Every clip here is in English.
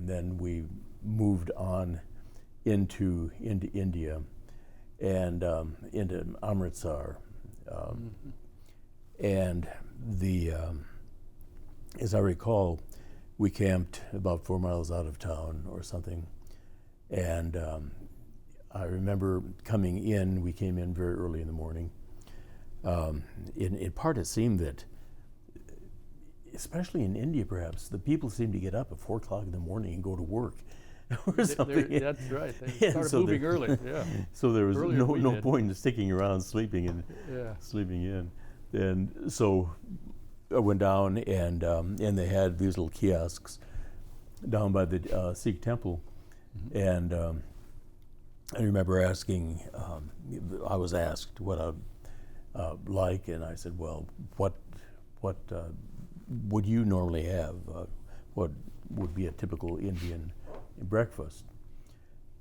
then we moved on into India and into Amritsar. And as I recall, we camped about 4 miles out of town or something. And I remember coming in, we came in very early in the morning. In part, it seemed that, especially in India perhaps, the people seem to get up at 4 o'clock in the morning and go to work or something. That's right. They started moving early. Yeah. So there was Earlier than no we did. point in sticking around sleeping in. And so I went down and they had these little kiosks down by the Sikh temple. And I remember asking, I was asked what I'd like, and I said, well, what would you normally have? What would be a typical Indian breakfast?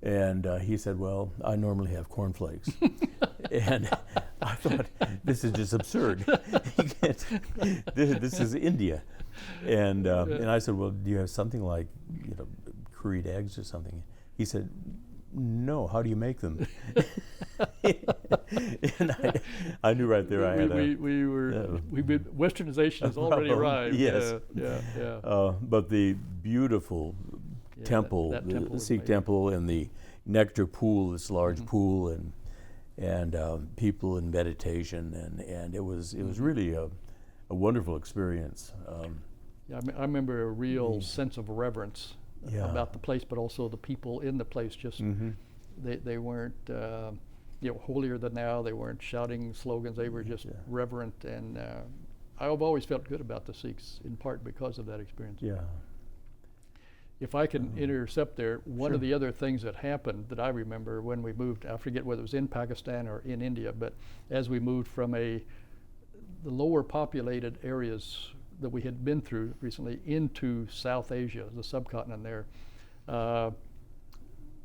And he said, well, I normally have cornflakes. And I thought, this is just absurd. This is India. And I said, well, do you have something like, curried eggs or something? He said, no, how do you make them? And I knew right there I had westernization has already arrived. Yes. But the beautiful temple, that the temple Sikh temple, and the nectar pool, this large pool, and people in meditation, and it was really a wonderful experience. I remember a real sense of reverence about the place, but also the people in the place. Just they weren't holier than thou. They weren't shouting slogans. They were just reverent, and I've always felt good about the Sikhs, in part because of that experience. Yeah. If I can intercept there, one of the other things that happened that I remember when we moved, I forget whether it was in Pakistan or in India, but as we moved from the lower populated areas that we had been through recently into South Asia, the subcontinent there, one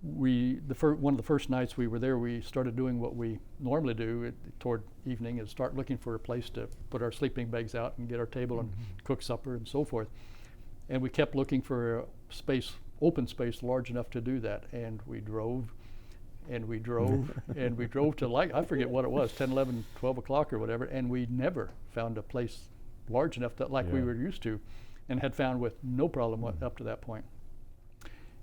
of the first nights we were there, we started doing what we normally do toward evening, is start looking for a place to put our sleeping bags out and get our table and cook supper and so forth. And we kept looking for a open space large enough to do that. And we drove, and we drove, and we drove to, I forget what it was, 10, 11, 12 o'clock or whatever, and we never found a place large enough that we were used to, and had found with no problem up to that point.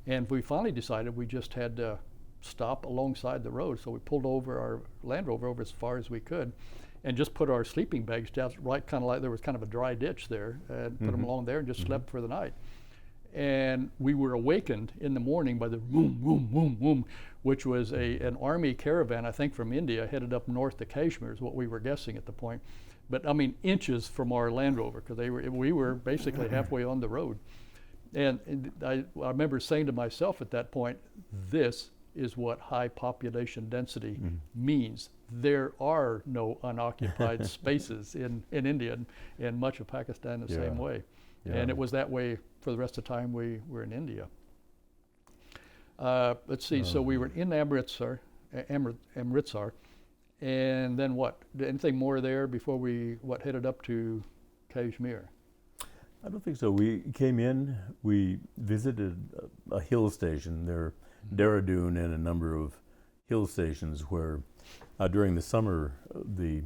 And we finally decided we just had to stop alongside the road. So we pulled over our Land Rover over as far as we could, and just put our sleeping bags down, kind of like there was kind of a dry ditch there, and put them along there and just slept for the night. And we were awakened in the morning by the boom, boom, boom, boom, which was an army caravan, I think from India, headed up north to Kashmir, is what we were guessing at the point. But I mean, inches from our Land Rover, because we were basically halfway on the road. And I remember saying to myself at that point, this is what high population density means. There are no unoccupied spaces in India, and much of Pakistan the same way. And it was that way for the rest of the time we were in India. Let's see, so we were in Amritsar, and then what? Anything more there before we headed up to Kashmir? I don't think so. We came in, we visited a hill station there, Dehradun, and a number of hill stations where during the summer the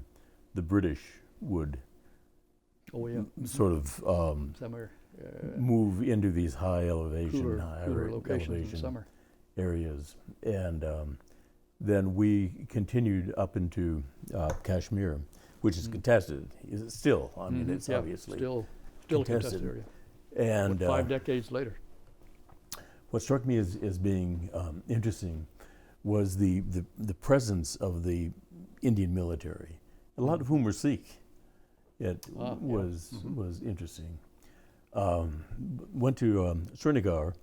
British would sort of move into these high elevation, cooler locations in summer areas, and then we continued up into Kashmir, which is contested. Still, I mean, it's obviously still a contested area. And 5 decades later. What struck me as being interesting was the presence of the Indian military, a lot of whom were Sikh. It was interesting. Went to Srinagar,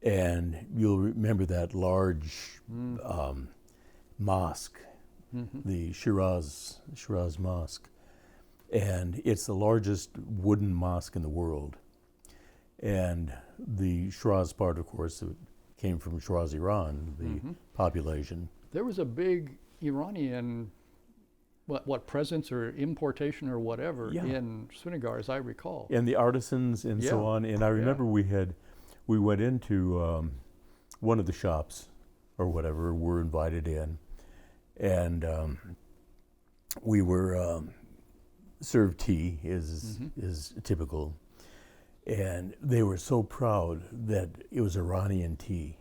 and you'll remember that large mosque, the Shiraz Mosque, and it's the largest wooden mosque in the world. And the Shiraz part, of course, came from Shiraz, Iran, the population. There was a big Iranian, presence or importation or whatever in Srinagar, as I recall. And the artisans and so on. And I remember we we went into one of the shops or whatever. Were invited in, and we were served tea, is typical, and they were so proud that it was Iranian tea.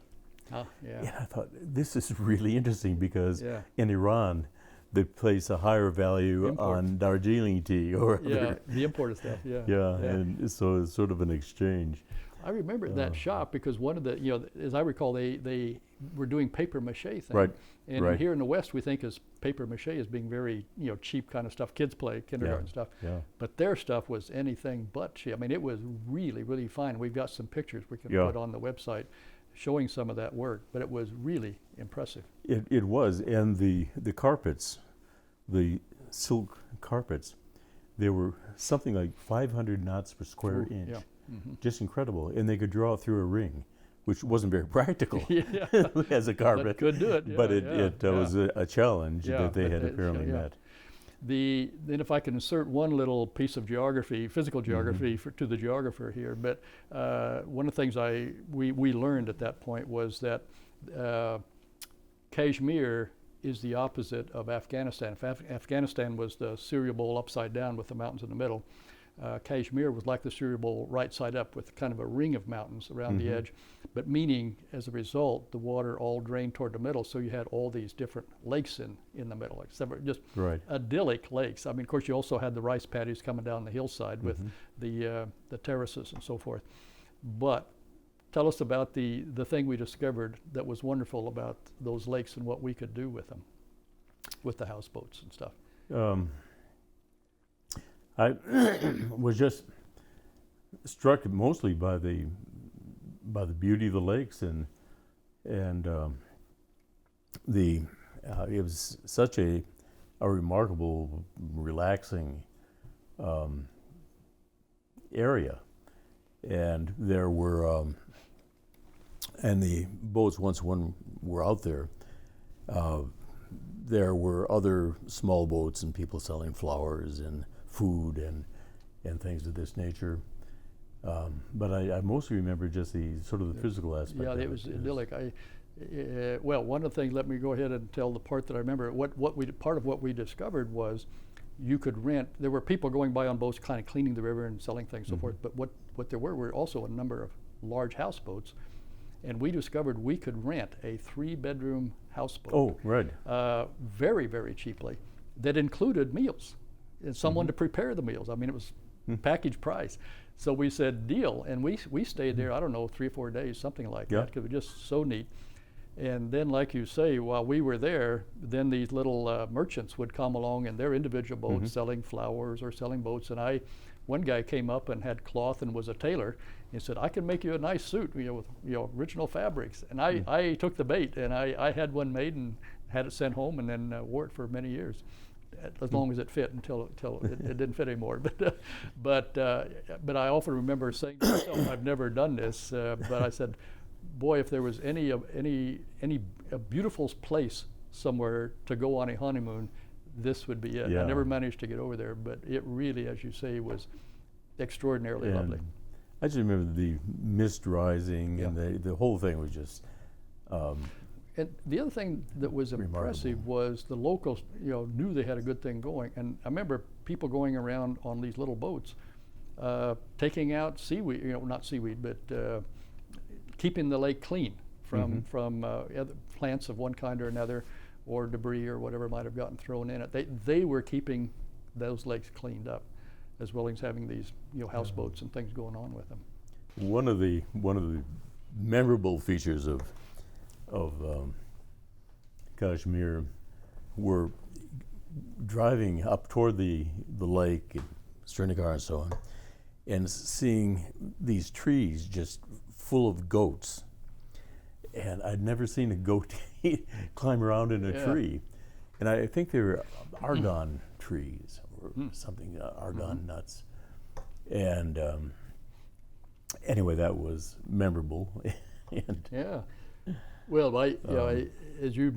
Oh, yeah. And I thought, this is really interesting because Yeah. in Iran, they place a higher value Import. on Darjeeling tea or Yeah, other. the imported stuff, yeah. Yeah, and so it's sort of an exchange. I remember that shop because one of the, as I recall, they were doing paper mache things. Right, And right. here in the West, we think as paper mache as being very, cheap kind of stuff. Kids play, kindergarten stuff. Yeah. But their stuff was anything but cheap. I mean, it was really, really fine. We've got some pictures we can put on the website showing some of that work, but it was really impressive. It was, and the carpets, the silk carpets, they were something like 500 knots per square inch. Yeah. Mm-hmm. Just incredible, and they could draw it through a ring, which wasn't very practical Yeah. as a carpet. But could do it. But yeah, it was a challenge that they but had apparently yeah. met. Then if I can insert one little piece of geography, physical geography to the geographer here, but one of the things we learned at that point was that Kashmir is the opposite of Afghanistan. If Afghanistan was the cereal bowl upside down with the mountains in the middle, Kashmir was like the cereal bowl right side up with kind of a ring of mountains around the edge, but meaning as a result the water all drained toward the middle, so you had all these different lakes in the middle, like several, just idyllic lakes. I mean, of course, you also had the rice paddies coming down the hillside with the terraces and so forth. But tell us about the thing we discovered that was wonderful about those lakes and what we could do with them, with the houseboats and stuff. I was just struck mostly by the beauty of the lakes and it was such a remarkable, relaxing area, and there were and the boats once when we're out there. There were other small boats and people selling flowers and food and things of this nature. But I mostly remember just the sort of the physical aspect. Yeah, of it was idyllic. Well, one of the things, let me go ahead and tell the part that I remember. Part of what we discovered was you could rent. There were people going by on boats, kind of cleaning the river and selling things, so forth. But what there were also a number of large houseboats, and we discovered we could rent a 3-bedroom houseboat. Oh, right. Very, very cheaply. That included meals and someone to prepare the meals. I mean, it was package price. So we said deal, and we stayed there, I don't know, 3 or 4 days, something like that, because it was just so neat. And then, like you say, while we were there, then these little merchants would come along in their individual boats selling flowers or selling boats. And one guy came up and had cloth and was a tailor. He said, I can make you a nice suit, with original fabrics. And I took the bait, and I had one made and had it sent home, and then wore it for many years, as long as it fit until it didn't fit anymore. But I often remember saying to myself, I've never done this, but I said, boy, if there was a beautiful place somewhere to go on a honeymoon, this would be it. Yeah. I never managed to get over there, but it really, as you say, was extraordinarily lovely. I just remember the mist rising and the whole thing was just. And the other thing that was impressive was the locals, knew they had a good thing going. And I remember people going around on these little boats, taking out seaweed, not seaweed, but keeping the lake clean from other plants of one kind or another, or debris or whatever might have gotten thrown in it. They were keeping those lakes cleaned up, as well as having these houseboats and things going on with them. One of the memorable features of Kashmir were driving up toward the lake, Srinagar and so on, and seeing these trees just full of goats. And I'd never seen a goat climb around in a tree. And I think they were argan trees or something, argan nuts. And anyway, that was memorable. Yeah. Well, as you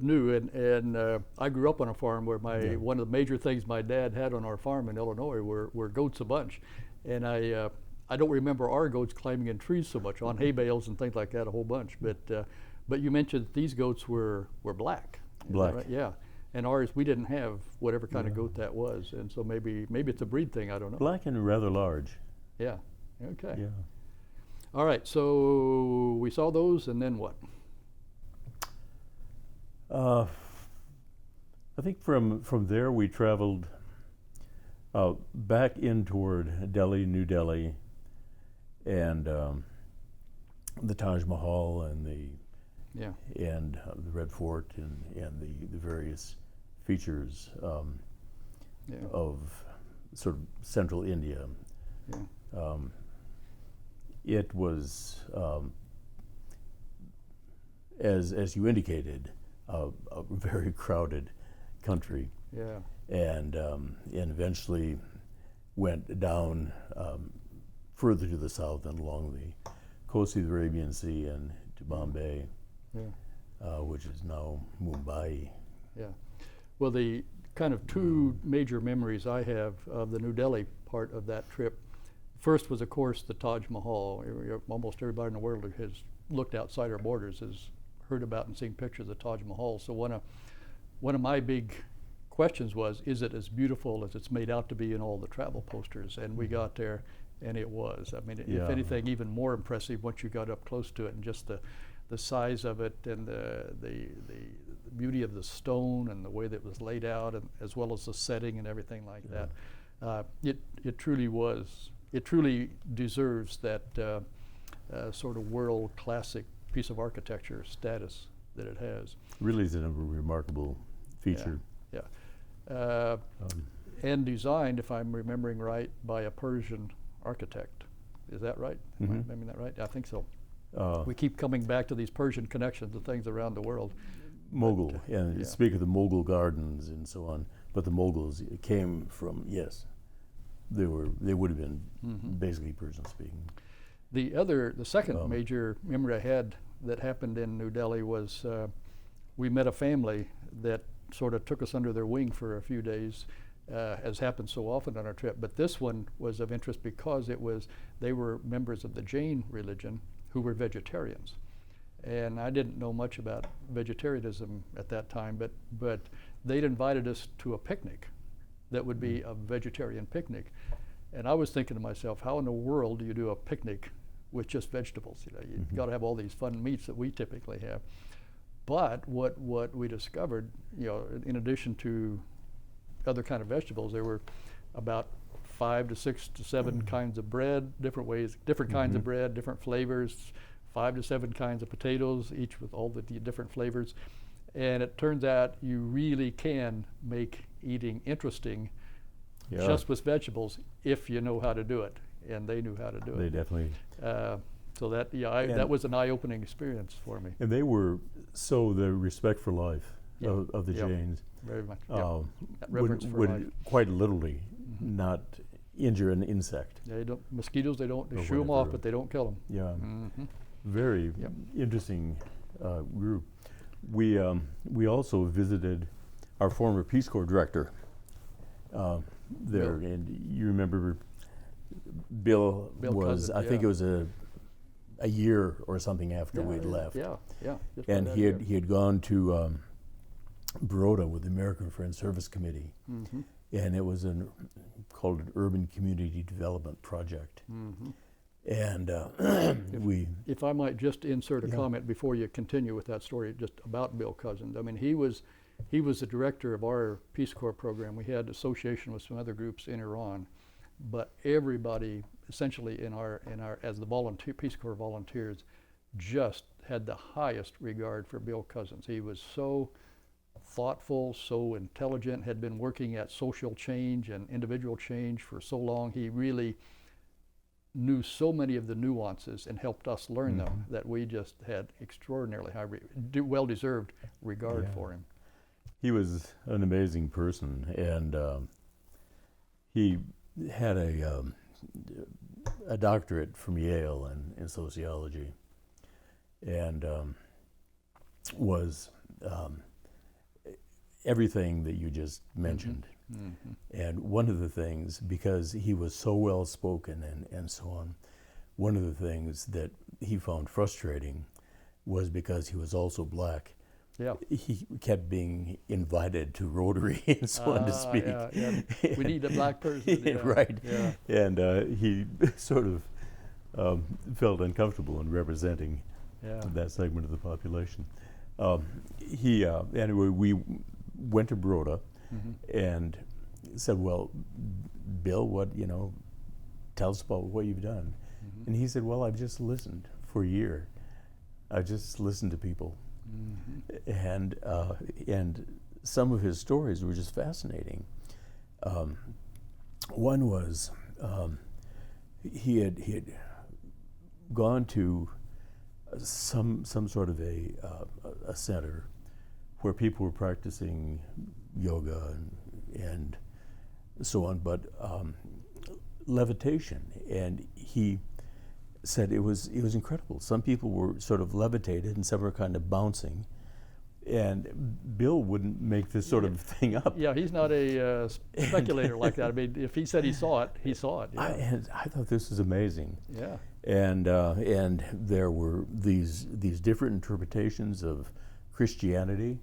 knew, and I grew up on a farm where one of the major things my dad had on our farm in Illinois were goats a bunch, and I I don't remember our goats climbing in trees so much, on hay bales and things like that, a whole bunch. But you mentioned that these goats were black. Is Black. that right? Yeah. And ours, we didn't have whatever kind of goat that was, and so maybe it's a breed thing. I don't know. Black and rather large. Yeah. Okay. Yeah. All right. So we saw those, and then what? I think from there we traveled back in toward Delhi, New Delhi, and the Taj Mahal and the Red Fort and the various features of sort of central India. Yeah. It was, as you indicated, a very crowded country. Yeah. And eventually went down further to the south and along the coast of the Arabian Sea and to Bombay, which is now Mumbai. Yeah. Well, the kind of two major memories I have of the New Delhi part of that trip. First was, of course, the Taj Mahal. Almost everybody in the world who has looked outside our borders has heard about and seen pictures of the Taj Mahal. So one of my big questions was, is it as beautiful as it's made out to be in all the travel posters? And we got there, and it was. I mean, if anything, even more impressive once you got up close to it, and just the size of it, and the beauty of the stone, and the way that it was laid out, and as well as the setting and everything like that. It truly was. It truly deserves that sort of world classic piece of architecture status that it has. Really is a remarkable feature. Yeah. And designed, if I'm remembering right, by a Persian architect. Is that right? Am I remembering that right? I think so. We keep coming back to these Persian connections and things around the world. Mughal, and speak of the Mughal gardens and so on, but the Mughals came from, they would have been basically Persian speaking. The second major memory I had that happened in New Delhi was we met a family that sort of took us under their wing for a few days, as happens so often on our trip. But this one was of interest because they were members of the Jain religion who were vegetarians. And I didn't know much about vegetarianism at that time, but they'd invited us to a picnic that would be a vegetarian picnic. And I was thinking to myself, how in the world do you do a picnic with just vegetables? You've got to have all these fun meats that we typically have. But what we discovered, in addition to other kind of vegetables, there were about 5 to 6 to 7 kinds of bread, different kinds of bread, different flavors, 5 to 7 kinds of potatoes, each with all the different flavors. And it turns out you really can make eating interesting just with vegetables if you know how to do it. And they knew how to do it. They definitely. So that was an eye-opening experience for me. And they were the respect for life of the Jains. Very much. Reverence for life. Quite literally not injure an insect. They don't mosquitoes. They don't shoo them off, but they don't kill them. Yeah. Very interesting group. We also visited our former Peace Corps director there, and you remember Bill was Cousin, I think it was a year or something after we'd left. And he had gone to Baroda with the American Friends Service Committee, and it was called an Urban Community Development Project. And if I might just insert a comment before you continue with that story, just about Bill Cousins. I mean, he was the director of our Peace Corps program. We had association with some other groups in Iran, but everybody essentially in our as the Peace Corps volunteers just had the highest regard for Bill Cousins. He was so thoughtful, so intelligent, had been working at social change and individual change for so long. He really knew so many of the nuances and helped us learn them that we just had extraordinarily high, well-deserved regard for him. He was an amazing person, and he had a doctorate from Yale in sociology, and was everything that you just mentioned. And one of the things, because he was so well spoken and so on, one of the things that he found frustrating was because he was also black. Yeah. He kept being invited to Rotary and so on to speak. Yeah. We need a black person. Yeah. Right. Yeah. And he sort of felt uncomfortable in representing that segment of the population. Anyway, we went to Baroda and said, well, Bill, tell us about what you've done. And he said, well, I've just listened for a year. I just listened to people. And some of his stories were just fascinating. One was he had gone to some sort of a center where people were practicing yoga and so on, but levitation, and he said it was incredible. Some people were sort of levitated and some were kind of bouncing, and Bill wouldn't make this sort of thing up. Yeah, he's not a speculator like that. I mean, if he said he saw it, he saw it. Yeah. I thought this was amazing. Yeah. And there were these different interpretations of Christianity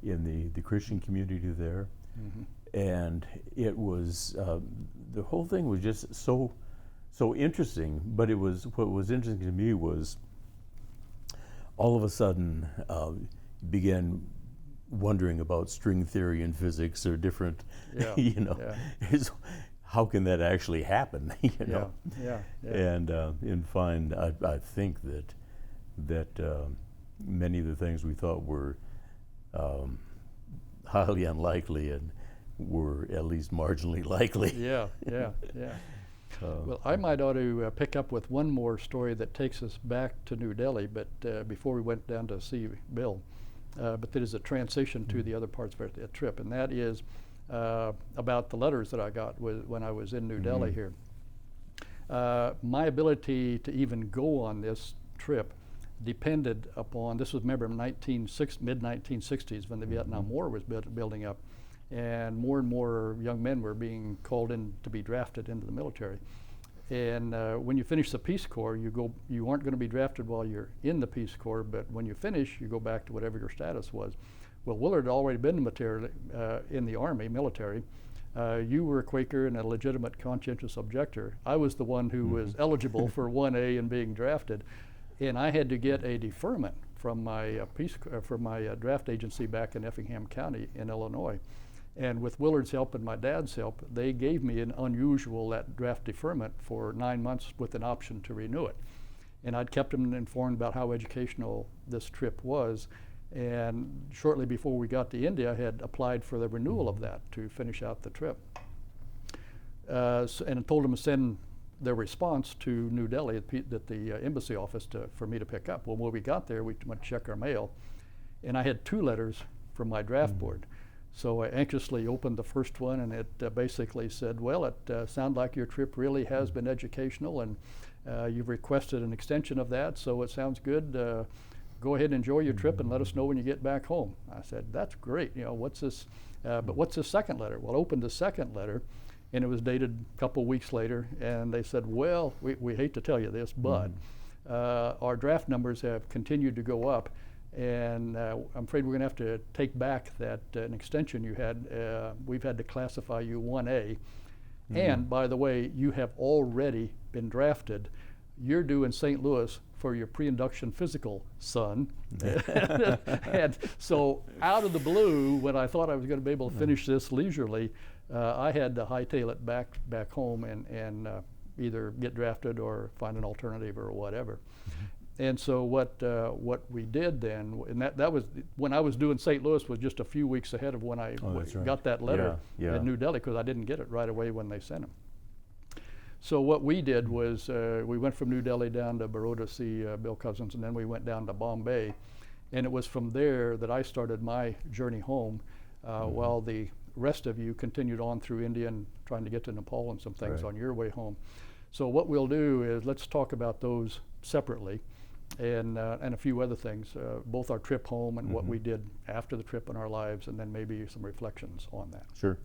in the Christian community there, and it was the whole thing was just so interesting. But what was interesting to me was all of a sudden began wondering about string theory and physics or different, how can that actually happen? And find I think that many of the things we thought were highly unlikely and were at least marginally likely. Yeah. Well, I might ought to pick up with one more story that takes us back to New Delhi, but before we went down to see Bill, but that is a transition to the other parts of our trip, and that is about the letters that I got when I was in New Delhi here. My ability to even go on this trip depended upon, this was, remember, mid-1960s when the Vietnam War was building up, and more young men were being called in to be drafted into the military. And when you finish the Peace Corps, you aren't going to be drafted while you're in the Peace Corps, but when you finish, you go back to whatever your status was. Well, Willard had already been in the Army, military. You were a Quaker and a legitimate conscientious objector. I was the one who was eligible for 1A and being drafted, and I had to get a deferment from my draft agency back in Effingham County in Illinois. And with Willard's help and my dad's help, they gave me that draft deferment for 9 months with an option to renew it. And I'd kept them informed about how educational this trip was. And shortly before we got to India, I had applied for the renewal of that to finish out the trip. And told them to send their response to New Delhi at the embassy office for me to pick up. Well, when we got there, we went to check our mail, and I had 2 letters from my draft board. So I anxiously opened the first one, and it basically said, well, it sounds like your trip really has been educational, and you've requested an extension of that, so it sounds good. Go ahead and enjoy your trip and let us know when you get back home. I said, that's great. What's this? But what's the second letter? Well, I opened the second letter, and it was dated a couple weeks later, and they said, well, we hate to tell you this, but our draft numbers have continued to go up, and I'm afraid we're going to have to take back an extension you had. We've had to classify you 1A. And by the way, you have already been drafted. You're due in St. Louis for your pre-induction physical, son. And so out of the blue, when I thought I was going to be able to finish this leisurely, I had to hightail it back home and either get drafted or find an alternative or whatever. And so what we did then, and that was when I was doing St. Louis, was just a few weeks ahead of when I got that letter in New Delhi, because I didn't get it right away when they sent them. So what we did was we went from New Delhi down to Baroda to see Bill Cousins, and then we went down to Bombay, and it was from there that I started my journey home, while the rest of you continued on through India and trying to get to Nepal and some things on your way home. So what we'll do is let's talk about those separately, and a few other things, both our trip home and what we did after the trip in our lives, and then maybe some reflections on that. Sure.